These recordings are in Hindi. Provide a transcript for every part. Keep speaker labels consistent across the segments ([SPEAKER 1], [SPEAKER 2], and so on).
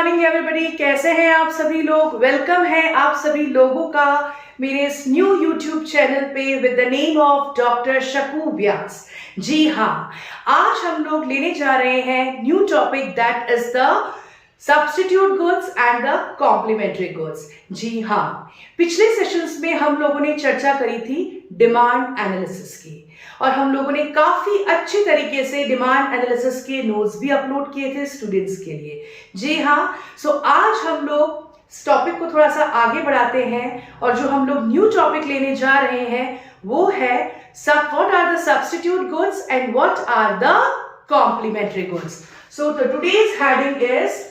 [SPEAKER 1] मॉर्निंग एवरीबॉडी, कैसे हैं आप सभी लोग। वेलकम है आप सभी लोगों का मेरे इस न्यू यूट्यूब चैनल पे with the name of doctor शकू व्यास। जी हाँ, आज हम लोग लेने जा रहे हैं new topic that is the substitute goods and the complementary goods. जी हाँ, पिछले सेशंस में हम लोगों ने चर्चा करी थी डिमांड एनालिसिस की और हम लोगों ने काफी अच्छी तरीके से डिमांड एनालिसिस के नोट्स भी अपलोड किए थे स्टूडेंट्स के लिए। जी हाँ, सो आज हम लोग इस टॉपिक को थोड़ा सा आगे बढ़ाते हैं और जो हम लोग न्यू टॉपिक लेने जा रहे हैं वो है what are the substitute goods and what are the complementary goods. So today's heading is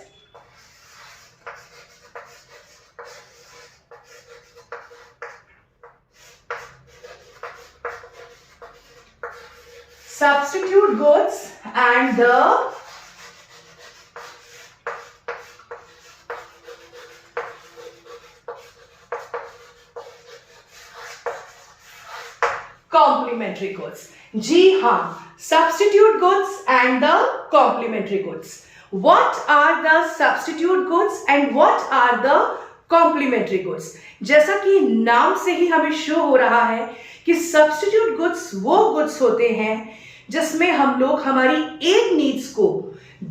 [SPEAKER 1] substitute goods and the complementary goods। जी हाँ, substitute goods and the complementary goods। What are the substitute goods and what are the complementary goods? जैसा कि नाम से ही हमें शो हो रहा है कि substitute goods वो goods होते हैं जिसमें हम लोग हमारी एक नीड्स को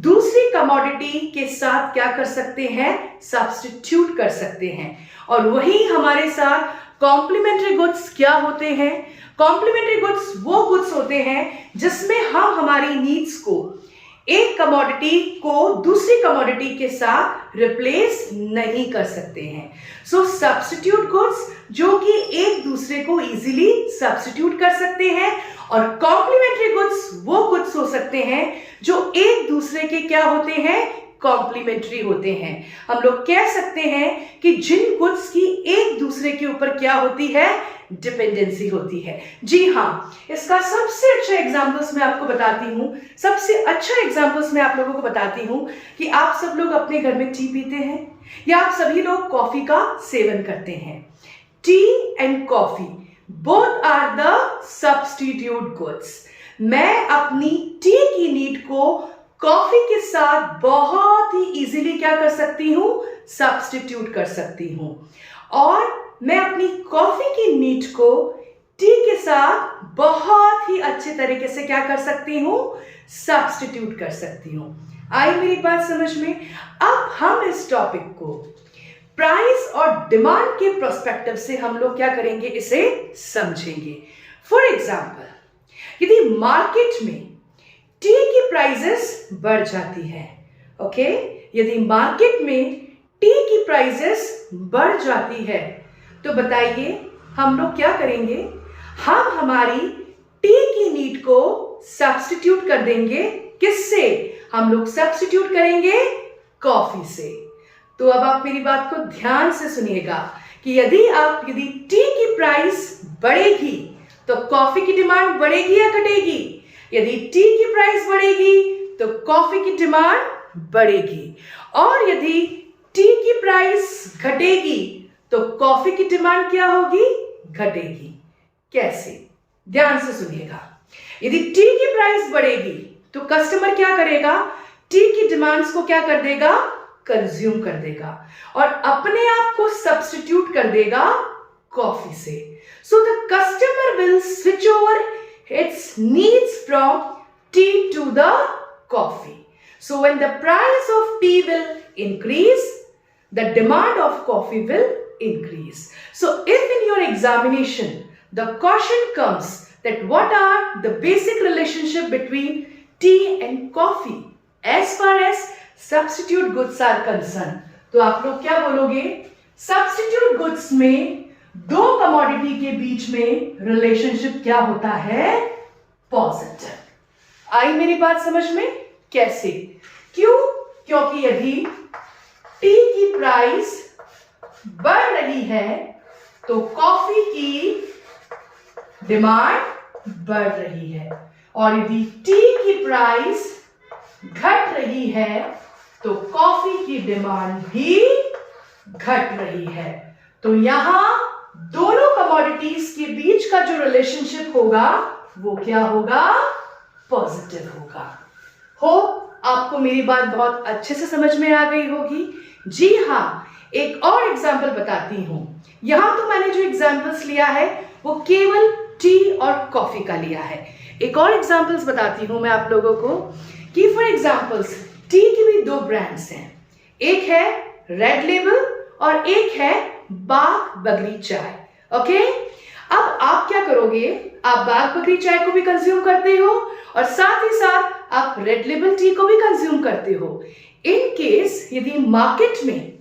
[SPEAKER 1] दूसरी कमोडिटी के साथ क्या कर सकते हैं, सब्स्टिट्यूट कर सकते हैं। और वही हमारे साथ कॉम्प्लीमेंट्री गुड्स क्या होते हैं, कॉम्प्लीमेंट्री गुड्स वो गुड्स होते हैं जिसमें हम हमारी नीड्स को एक कमोडिटी को दूसरी कमोडिटी के साथ रिप्लेस नहीं कर सकते हैं। सो सब्स्टिट्यूट गुड्स जो कि एक दूसरे को इजीली सब्स्टिट्यूट कर सकते हैं और कॉम्प्लीमेंट्री गुड्स वो गुड्स हो सकते हैं जो एक दूसरे के क्या होते हैं, कॉम्प्लीमेंट्री होते हैं। हम लोग कह सकते हैं कि जिन गुड्स की एक दूसरे के ऊपर क्या होती है, डिपेंडेंसी होती है। जी हाँ, इसका सबसे अच्छा एग्जांपल्स मैं आपको बताती हूँ, सबसे अच्छा एग्जांपल्स मैं आप लोगों को बताती हूँ कि आप सब लोग अपने घर में टी पीते हैं या आप सभी लोग कॉफी का सेवन करते हैं। Tea and coffee both are the substitute goods. मैं अपनी टी की नीड को कॉफी के साथ बहुत ही इजीली क्या कर सकती हूं, सब्स्टिट्यूट कर सकती हूं। और मैं अपनी कॉफी की नीड को टी के साथ बहुत ही अच्छे तरीके से क्या कर सकती हूं, सब्स्टिट्यूट कर सकती हूं। आई मेरी बात समझ में। अब हम इस टॉपिक को प्राइस और डिमांड के प्रोस्पेक्टिव से हम लोग क्या करेंगे, इसे समझेंगे। फॉर एग्जाम्पल, यदि मार्केट में टी की प्राइसेस बढ़ जाती है, ओके, यदि मार्केट में टी की प्राइसेस बढ़ जाती है तो बताइए हम लोग क्या करेंगे, हम हमारी टी की नीड को सब्स्टिट्यूट कर देंगे। किससे? हम लोग सब्स्टिट्यूट करेंगे कॉफी से। तो अब आप मेरी बात को ध्यान से सुनिएगा कि यदि टी की प्राइस बढ़ेगी तो कॉफी की डिमांड बढ़ेगी या घटेगी? यदि टी की प्राइस बढ़ेगी तो कॉफी की डिमांड बढ़ेगी और यदि टी की प्राइस घटेगी तो कॉफी की डिमांड क्या होगी, घटेगी। कैसे? ध्यान से सुनिएगा। यदि टी की प्राइस बढ़ेगी तो कस्टमर क्या करेगा, टी की डिमांड्स को क्या कर देगा, कंज्यूम कर देगा और अपने आप को सब्स्टिट्यूट कर देगा कॉफी से। So the customer will switch over its needs from tea to the coffee. So when the price of tea will increase, the demand of coffee will increase. So if in your examination the question comes that what are the basic relationship between tea and coffee as far as substitute goods are concerned, तो आप लोग क्या बोलोगे, substitute goods में दो कमोडिटी के बीच में रिलेशनशिप क्या होता है, पॉजिटिव। आई मेरी बात समझ में? कैसे? क्यों? क्योंकि यदि टी की प्राइस बढ़ रही है तो कॉफी की डिमांड बढ़ रही है और यदि टी की प्राइस घट रही है तो कॉफी की डिमांड भी घट रही है। तो यहां दोनों कमोडिटीज के बीच का जो रिलेशनशिप होगा वो क्या होगा, पॉजिटिव होगा। होप आपको मेरी बात बहुत अच्छे से समझ में आ गई होगी। जी हाँ, एक और एग्जाम्पल बताती हूँ। यहाँ तो मैंने जो एग्जाम्पल्स लिया है वो केवल टी और कॉफी का लिया है। एक और एग्जाम्पल्स बताती हूँ मैं आप लोगों को कि फॉर एग्जाम्पल्स टी की भी दो ब्रांड्स हैं, एक है रेड लेबल और एक है बाग बगरी चाय। ओके, अब आप क्या करोगे, आप बाग बगरी चाय को भी कंज्यूम करते हो और साथ ही साथ आप रेड लेबल टी को भी कंज्यूम करते हो। इन केस यदि मार्केट में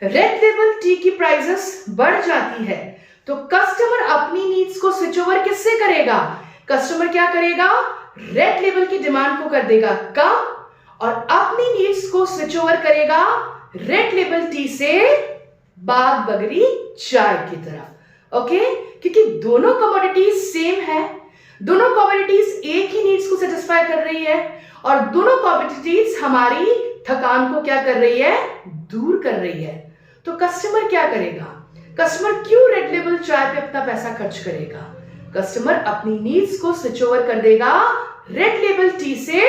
[SPEAKER 1] रेड लेबल टी की प्राइसेस बढ़ जाती है तो कस्टमर अपनी नीड्स को स्विच ओवर किससे करेगा? कस्टमर क्या करेगा? रेड लेबल की डिमांड को कर देगा कम और अपनी नीड्स को स्विच ओवर करेगा रेड लेबल टी से बाग बगरी चाय की तरफ। ओके, क्योंकि दोनों कमोडिटीज सेम है, दोनों कमोडिटीज एक ही नीड्स को सेटिस्फाई कर रही है और दोनों कमोडिटीज हमारी थकान को क्या कर रही है? दूर कर रही है। तो कस्टमर क्या करेगा? कस्टमर क्यों रेड लेबल चाय पे अपना पैसा खर्च करेगा? कस्टमर अपनी नीड्स को स्विच ओवर कर देगा रेड लेबल टी से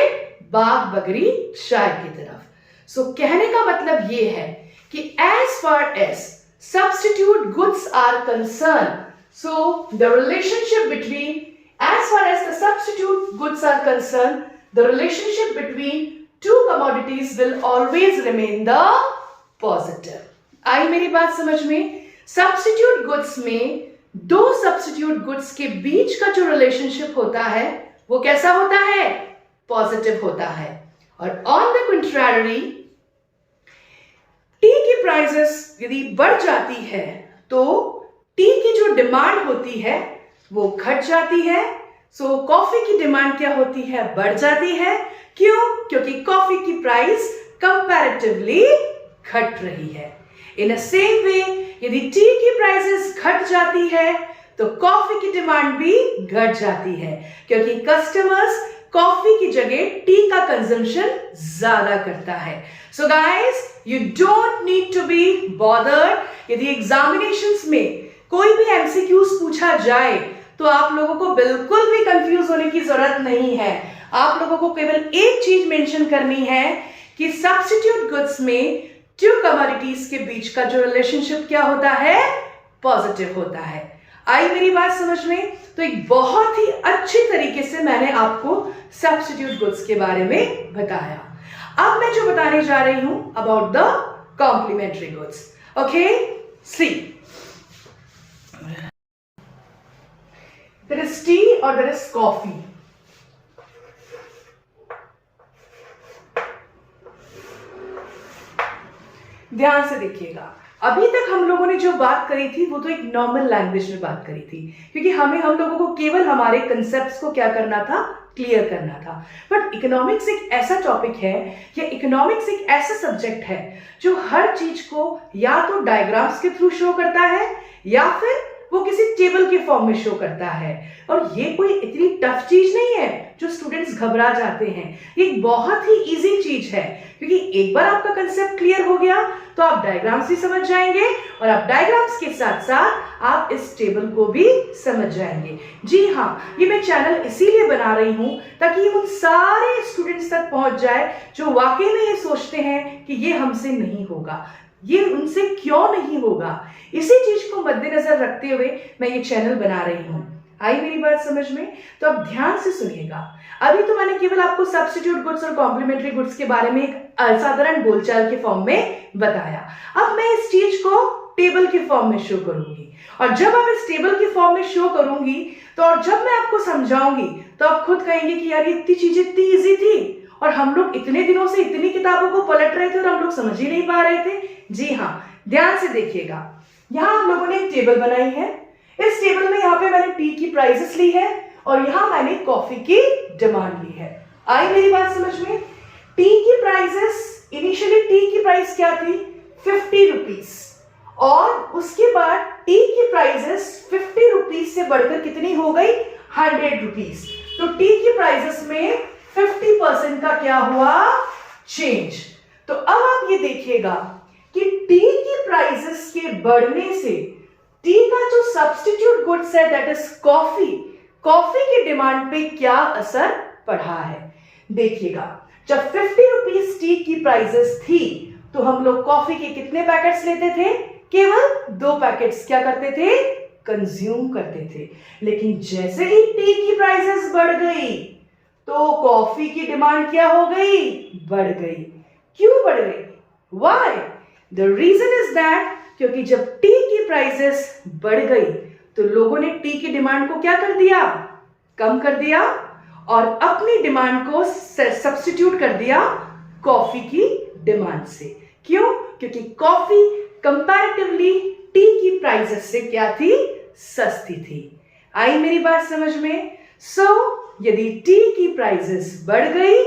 [SPEAKER 1] बाग बगरी चाय की तरफ। सो कहने का मतलब ये है कि as far as substitute goods are concern, so the relationship between, as far as the substitute goods are concerned, the relationship between two commodities will always remain the positive. आई मेरी बात समझ में? सब्स्टिट्यूट गुड्स में दो सब्स्टिट्यूट गुड्स के बीच का जो रिलेशनशिप होता है वो कैसा होता है? पॉजिटिव होता है। और ऑन द कंट्रारी टी की प्राइसेस यदि बढ़ जाती है तो टी की जो डिमांड होती है वो घट जाती है। सो कॉफी की डिमांड क्या होती है? बढ़ जाती है। क्यों? क्योंकि कॉफी की प्राइस कंपैरेटिवली घट रही है। इन अ सेम वे यदि टी की प्राइसेस घट जाती है तो कॉफी की डिमांड भी घट जाती है, क्योंकि कस्टमर्स कॉफी की जगह टी का कंजम्पशन ज्यादा करता है। So guys, you don't need to be bothered. यदि एग्जामिनेशंस में कोई भी एमसीक्यूज पूछा जाए तो आप लोगों को बिल्कुल भी कंफ्यूज होने की जरूरत नहीं है। आप लोगों को केवल एक चीज मेंशन करनी है कि सब्स्टिट्यूट गुड्स में टू कमोडिटीज के बीच का जो रिलेशनशिप क्या होता है? पॉजिटिव होता है। आई मेरी बात समझ में? तो एक बहुत ही अच्छी तरीके से मैंने आपको सब्स्टिट्यूट गुड्स के बारे में बताया। अब मैं जो बताने जा रही हूं about the complementary goods. Okay, see, there is tea or there is coffee. ध्यान से देखिएगा, अभी तक हम लोगों ने जो बात करी थी वो तो एक नॉर्मल लैंग्वेज में बात करी थी, क्योंकि हम लोगों को केवल हमारे कंसेप्ट्स को क्या करना था? क्लियर करना था। बट इकोनॉमिक्स एक ऐसा टॉपिक है या इकोनॉमिक्स एक ऐसा सब्जेक्ट है जो हर चीज को या तो डायग्राम्स के थ्रू शो करता है या फिर वो किसी टेबल के फॉर्म में शो करता है। और ये कोई इतनी टफ चीज नहीं है जो स्टूडेंट्स घबरा जाते हैं। ये बहुत ही इजी चीज है, क्योंकि एक बार आपका कंसेप्ट क्लियर हो गया तो आप डायग्राम्स भी समझ जाएंगे और आप डायग्राम्स के साथ साथ आप इस टेबल को भी समझ जाएंगे। जी हाँ, ये मैं चैनल इसीलिए बना रही हूं ताकि ये उन सारे स्टूडेंट्स तक पहुंच जाए जो वाकई में ये सोचते हैं कि ये हमसे नहीं होगा, ये उनसे क्यों नहीं होगा। इसी चीज को मद्देनजर रखते हुए मैं ये चैनल बना रही हूं। आई मेरी बात समझ में? तो अब ध्यान से सुनिएगा। अभी तो मैंने केवल आपको सब्स्टिट्यूट गुड्स और कॉम्प्लीमेंट्री गुड्स के बारे में एक असाधारण बोलचाल के फॉर्म में बताया। अब मैं इस चीज को टेबल के फॉर्म में शो करूंगी, और जब आप इस टेबल के फॉर्म में शो करूंगी तो और जब मैं आपको समझाऊंगी तो आप खुद कहेंगे कि यार ये इतनी चीजें इतनी ईजी थी और हम लोग इतने दिनों से इतनी किताबों को पलट रहे थे और हम लोग समझ ही नहीं पा रहे थे। जी हाँ, ध्यान से देखिएगा, यहाँ हम लोगों ने एक टेबल बनाई है। इस टेबल में यहाँ पे मैंने टी की प्राइसेस ली है और यहाँ मैंने कॉफी की डिमांड ली है। आई मेरी बात समझ में? टी की प्राइसेस, इनिशियली टी की प्राइस क्या थी? 50 रुपीज, और उसके बाद टी की प्राइसेस 50 रुपीज से बढ़कर कितनी हो गई? 100 रुपीज। तो टी की प्राइसेस में 50% का क्या हुआ? चेंज। तो अब आप ये देखिएगा कि टी की प्राइसेस के बढ़ने से टी का जो सब्स्टिट्यूट गुड्स है दैट इज कॉफी, कॉफी की डिमांड पे क्या असर पड़ा है। देखिएगा, जब 50 रुपीज टी की प्राइसेस थी तो हम लोग कॉफी के कितने पैकेट्स लेते थे? केवल 2 पैकेट्स क्या करते थे? कंज्यूम करते थे। लेकिन जैसे ही टी की प्राइसेस बढ़ गई तो कॉफी की डिमांड क्या हो गई? बढ़ गई। क्यों बढ़ गई? Why? The reason is that क्योंकि जब टी की प्राइसेस बढ़ गई तो लोगों ने टी की डिमांड को क्या कर दिया? कम कर दिया और अपनी डिमांड को सब्स्टिट्यूट कर दिया कॉफी की डिमांड से। क्यों? क्योंकि कॉफी कंपैरेटिवली टी की प्राइसेस से क्या थी? सस्ती थी। आई मेरी बात समझ में? यदि टी की प्राइसेस बढ़ गई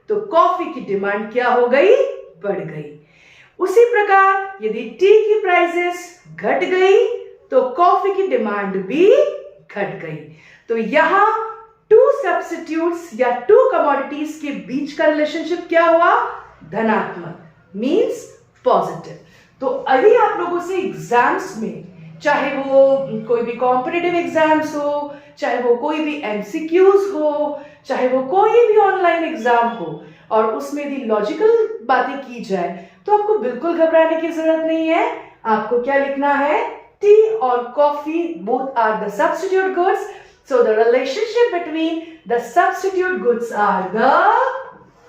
[SPEAKER 1] तो कॉफी की डिमांड क्या हो गई? बढ़ गई। उसी प्रकार यदि टी की प्राइसेस घट गई तो कॉफी की डिमांड भी घट गई। तो यहां टू सब्स्टिट्यूट्स या टू कमोडिटीज के बीच का रिलेशनशिप क्या हुआ? धनात्मक, मींस पॉजिटिव। तो अभी आप लोगों से एग्जाम्स में, चाहे वो कोई भी कॉम्पिटिटिव एग्जाम्स हो, चाहे वो कोई भी एमसीक्यूज हो, चाहे वो कोई भी ऑनलाइन एग्जाम हो, और उसमें यदि लॉजिकल बातें की जाए तो आपको बिल्कुल घबराने की जरूरत नहीं है। आपको क्या लिखना है? टी और coffee both are the substitute goods. So the relationship between the substitute goods are the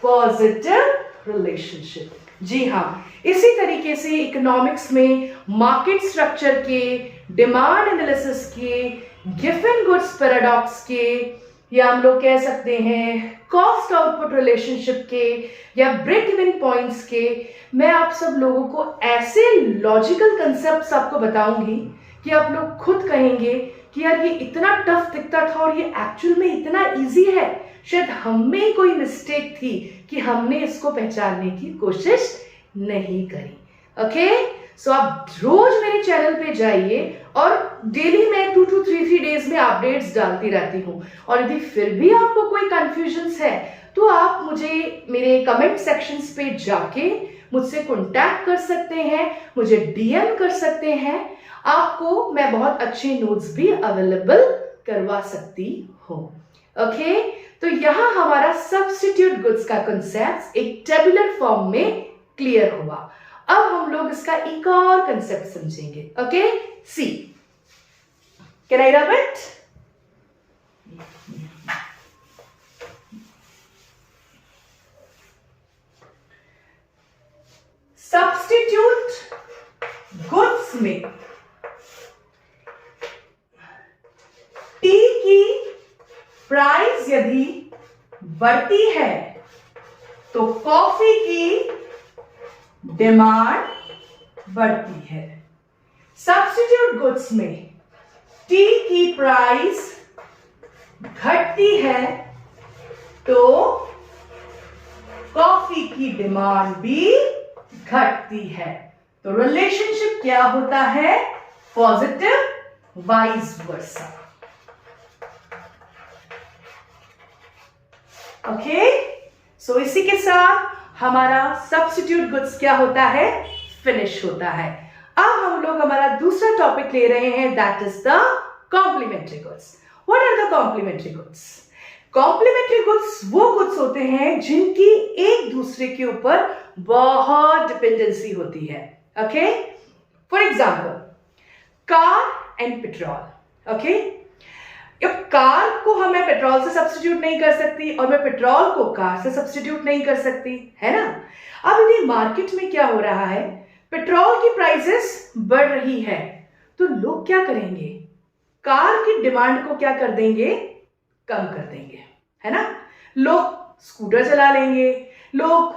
[SPEAKER 1] positive relationship. जी हाँ, इसी तरीके से इकोनॉमिक्स में मार्केट स्ट्रक्चर के, डिमांड एनालिसिस के, गिवन गुड्स पैराडॉक्स के, या हम लोग कह सकते हैं कॉस्ट आउटपुट रिलेशनशिप के, या ब्रेक इवन पॉइंट्स के, मैं आप सब लोगों को ऐसे लॉजिकल कंसेप्ट्स आपको बताऊंगी कि आप लोग खुद कहेंगे कि यार ये इतना टफ दिखता था और ये एक्चुअल में इतना इजी है। शायद हम में कोई मिस्टेक थी कि हमने इसको पहचानने की कोशिश नहीं करी। ओके, सो आप रोज मेरे चैनल पे जाइए और डेली मैं 2 to 3 डेज में अपडेट्स डालती रहती हूँ। और यदि फिर भी आपको कोई कंफ्यूजन्स है तो आप मुझे मेरे कमेंट सेक्शंस पे जाके मुझसे कॉन्टैक्ट कर सकते हैं, मुझे डीएम कर सकते हैं। आपको मैं बहुत अच्छे नोट्स भी अवेलेबल करवा सकती हूँ। ओके, तो यहाँ हमारा सब्स्टिट्यूट गुड्स का कंसेप्ट एक टेबुलर फॉर्म में क्लियर हुआ। अब हम लोग इसका एक और कंसेप्ट समझेंगे। Okay, C, can I rub it? Substitute goods में टी की प्राइस यदि बढ़ती है तो कॉफी की डिमांड बढ़ती है। सब्स्टिट्यूट गुड्स में टी की प्राइस घटती है तो कॉफी की डिमांड भी घटती है। तो रिलेशनशिप क्या होता है? Positive, vice versa. ओके, सो इसी के साथ हमारा सब्स्टिट्यूट गुड्स क्या होता है? फिनिश होता है। अब हम लोग हमारा दूसरा टॉपिक ले रहे हैं, that is the complementary goods. What are the complementary goods? Complementary goods वो गुड्स होते हैं जिनकी एक दूसरे के ऊपर बहुत डिपेंडेंसी होती है। Okay, for example car and petrol. Okay, अब कार को हमें पेट्रोल से सब्स्टिट्यूट नहीं कर सकती और मैं पेट्रोल को कार से सब्स्टिट्यूट नहीं कर सकती, है ना? अब यदि मार्केट में क्या हो रहा है, पेट्रोल की प्राइसेस बढ़ रही है तो लोग क्या करेंगे? कार की डिमांड को क्या कर देंगे? कम कर देंगे, है ना? लोग स्कूटर चला लेंगे, लोग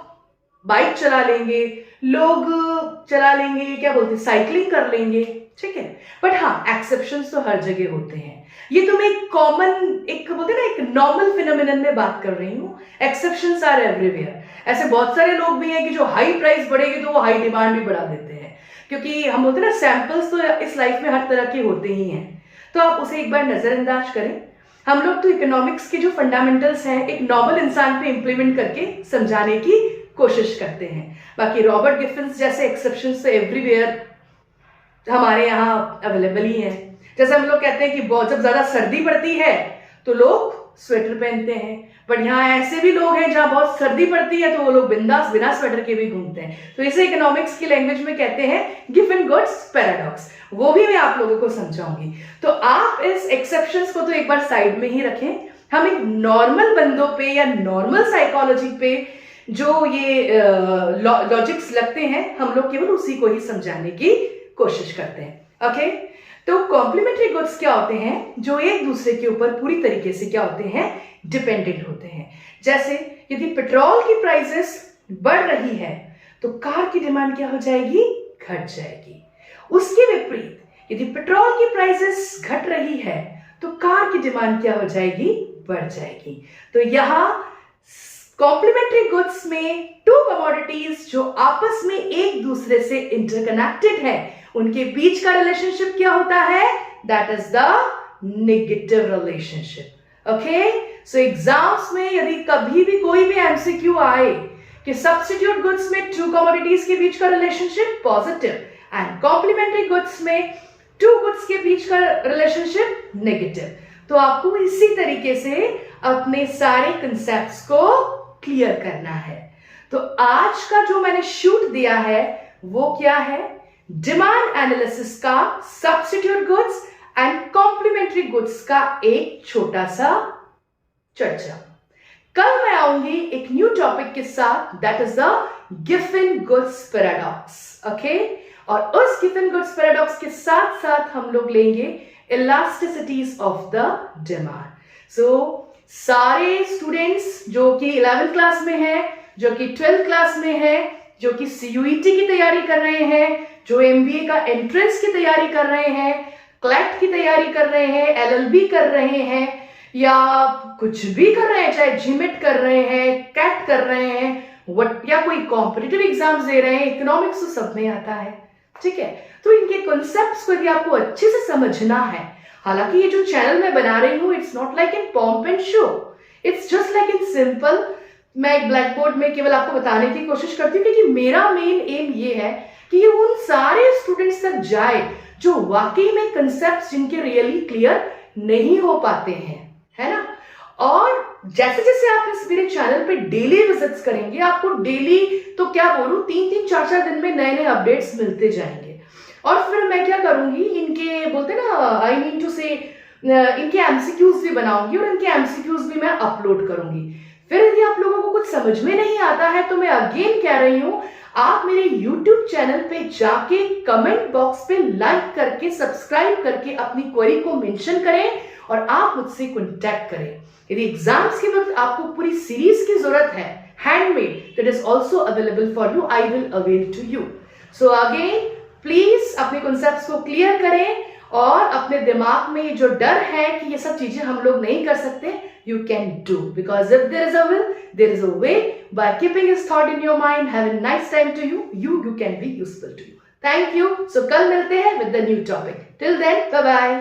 [SPEAKER 1] बाइक चला लेंगे, लोग चला लेंगे, क्या बोलते हैं, साइकिलिंग कर लेंगे, ठीक है। बट हाँ, एक्सेप्शंस तो हर जगह होते हैं। ये तो मैं एक कॉमन, एक बोलते हैं ना, एक नॉर्मल फिनोमिनन में बात कर रही हूँ। Exceptions are everywhere. ऐसे बहुत सारे लोग भी हैं कि जो हाई प्राइस बढ़ेगी तो वो हाई डिमांड भी बढ़ा देते हैं, क्योंकि हम बोलते हैं ना, सैंपल्स तो इस लाइफ में हर तरह के होते ही हैं। तो आप उसे एक बार नजरअंदाज करें। हम लोग तो इकोनॉमिक्स के जो फंडामेंटल्स हैं एक नॉर्मल इंसान पे इंप्लीमेंट करके समझाने की कोशिश करते हैं। बाकी रॉबर्ट गिफिन्स जैसे एक्सेप्शंस तो एवरीवेयर हमारे यहाँ अवेलेबल ही हैं। जैसे हम लोग कहते हैं कि बहुत जब ज्यादा सर्दी पड़ती है तो लोग स्वेटर पहनते हैं, बट यहाँ ऐसे भी लोग हैं जहाँ बहुत सर्दी पड़ती है तो वो लोग बिंदास बिना स्वेटर के भी घूमते हैं। तो इसे इकोनॉमिक्स की लैंग्वेज में कहते हैं गिवन गुड्स पैराडॉक्स, वो भी मैं आप लोगों को समझाऊंगी। तो आप इस एक्सेप्शंस को तो एक बार साइड में ही रखें, हम एक नॉर्मल बंदों पे या नॉर्मल साइकोलॉजी पे जो ये लॉजिक्स लगते हैं, हम लोग केवल उसी को ही समझाने की कोशिश करते हैं। ओके, तो कॉम्प्लीमेंट्री गुड्स क्या होते हैं? जो एक दूसरे के ऊपर पूरी तरीके से क्या होते हैं? डिपेंडेंट होते हैं। जैसे यदि पेट्रोल की प्राइसेस बढ़ रही है तो कार की डिमांड क्या हो जाएगी? घट जाएगी। उसके विपरीत यदि पेट्रोल की प्राइसेस घट रही है तो कार की डिमांड क्या हो जाएगी? बढ़ जाएगी। तो यहां कॉम्प्लीमेंट्री गुड्स में टू कमोडिटीज जो आपस में एक दूसरे से इंटरकनेक्टेड है, उनके बीच का रिलेशनशिप क्या होता है? That is the negative relationship. Okay, so exams में यदि कभी भी कोई भी एमसीक्यू आए कि सब्स्टिट्यूट गुड्स में टू कमोडिटीज के बीच का relationship positive and complementary goods में टू गुड्स के बीच का रिलेशनशिप नेगेटिव, तो आपको इसी तरीके से अपने सारे कंसेप्ट्स को क्लियर करना है। तो आज का जो मैंने शूट दिया है वो क्या है? डिमांड एनालिसिस का substitute goods and complementary goods का एक छोटा सा चर्चा। कल मैं आऊंगी एक न्यू टॉपिक के साथ, that is the given goods paradox. Okay, और उस गिवन गुड्स पैराडॉक्स के साथ साथ हम लोग लेंगे elasticities ऑफ द डिमांड। सो सारे स्टूडेंट्स जो कि 11th क्लास में है, जो कि 12th क्लास में है, जो कि सीयूईटी की तैयारी कर रहे हैं, जो एमबीए का एंट्रेंस की तैयारी कर रहे हैं, क्लैट की तैयारी कर रहे हैं, एलएलबी कर रहे हैं, या कुछ भी कर रहे हैं, चाहे जीमेट कर रहे हैं, कैट कर रहे हैं, या कोई कॉम्पिटिटिव एग्जाम्स दे रहे हैं, इकोनॉमिक्स तो सब में आता है। ठीक है, तो इनके कॉन्सेप्ट्स को यदि आपको अच्छे से समझना है, हालांकि ये जो चैनल मैं बना रही हूँ it's not like in pomp and show, it's just like in simple, मैं एक ब्लैक बोर्ड में केवल आपको बताने की कोशिश करती हूँ, क्योंकि मेरा मेन एम ये है कि ये उन सारे स्टूडेंट्स तक जाए जो वाकई में कंसेप्ट्स जिनके रियली क्लियर नहीं हो पाते हैं, है ना। और जैसे जैसे आप इस मेरे चैनल पे डेली विजिट्स करेंगे, आपको डेली तो क्या बोलूं 3-3, 4-4 दिन में नए नए अपडेट्स मिलते जाएंगे। और फिर मैं क्या करूंगी, इनके बोलते ना, आई मीन टू से, इनके एमसीक्यूज भी बनाऊंगी और इनके एमसीक्यूज भी मैं अपलोड करूंगी। फिर यदि आप लोगों को कुछ समझ में नहीं आता है तो मैं अगेन कह रही हूं, आप मेरे YouTube चैनल पे जाके कमेंट बॉक्स पे लाइक करके सब्सक्राइब करके अपनी क्वेरी को मेंशन करें और आप मुझसे कॉन्टैक्ट करें। यदि एग्जाम्स के वक्त आपको पूरी सीरीज की जरूरत है, handmade, that is also available for you, I will avail to you. So again please अपने कॉन्सेप्ट्स को क्लियर करें और अपने दिमाग में जो डर है कि ये सब चीजें हम लोग नहीं कर सकते, you can do, because if there is a will there is a way. By keeping this thought in your mind, have a nice time to you can be useful to you. Thank you. So कल मिलते हैं with the new topic. Till then, bye bye.